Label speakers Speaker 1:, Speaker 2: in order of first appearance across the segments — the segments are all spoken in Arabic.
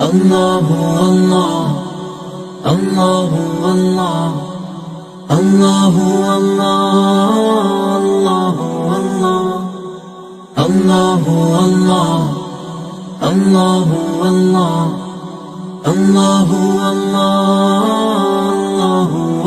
Speaker 1: الله الله الله الله الله الله الله الله الله الله الله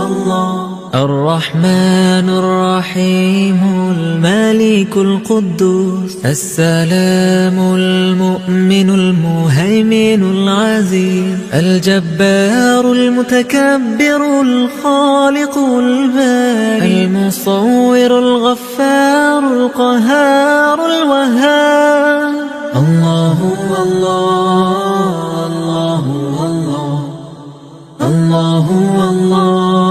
Speaker 1: الله الرحمن الرحيم الملك القدوس السلام المؤمن المهيمن العزيز الجبار المتكبر الخالق البارئ المصور الغفار القهار الوهاب الله الله الله الله الله الله الله الله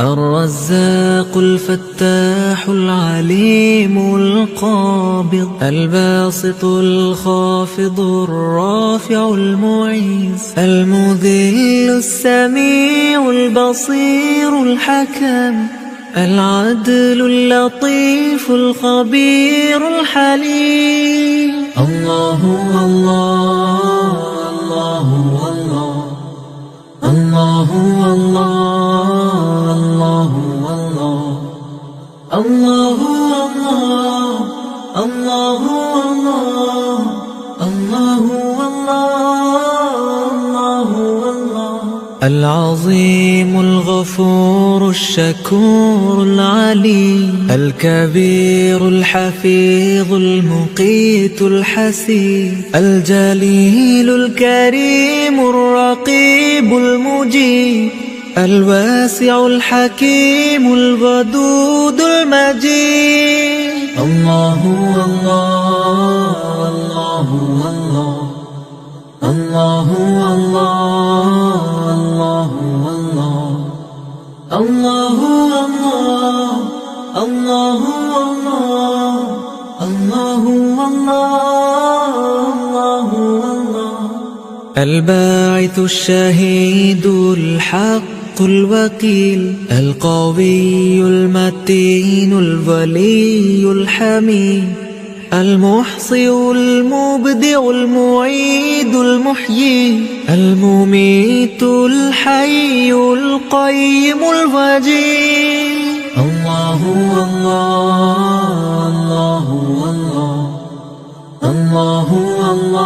Speaker 1: الرزاق الفتاح العليم القابض الباسط الخافض الرافع المعيز المذل السميع البصير الحكم العدل اللطيف الخبير الحليم الله الله الله الله الله الله الله العظيم الغفور الشكور العليم الكبير الحفيظ المقيت الحسيب الجليل الكريم الرقيب المجيب الواسع الحكيم الودود المجيد الله الله الله الله الله الله الله الله الباعث الشهيد الحق الوكيل القوي المتين الولي الحميد المحصي المبدع المعيد المحيي المميت الحي القيم الوجيه الله الله الله الله الله الله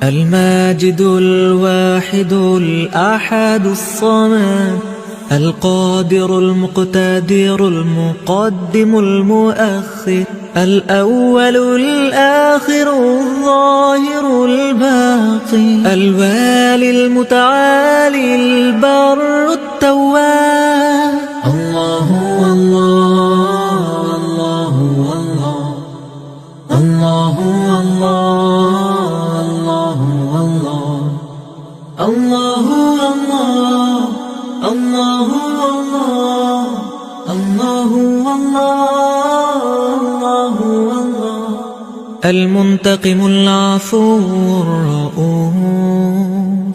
Speaker 1: الماجد الواحد الأحد الصمد القادر المقتدر المقدم المؤخر الأول الآخر الظاهر الباطن الوالي المتعالي البر التواب الله الله الله الله الله الله المنتقم العفو الرؤوف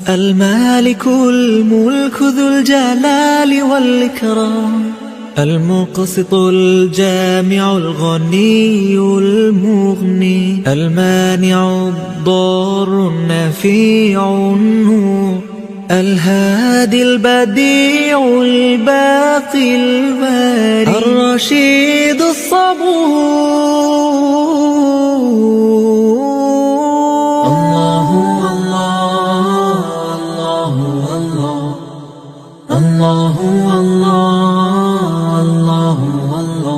Speaker 1: المالك الملك ذو الجلال والإكرام المقسط الجامع الغني المغني المانع الضار النفيع النور الهادي البديع الباقي الباري الرشيد الصبور الله الله الله الله الله الله الله الله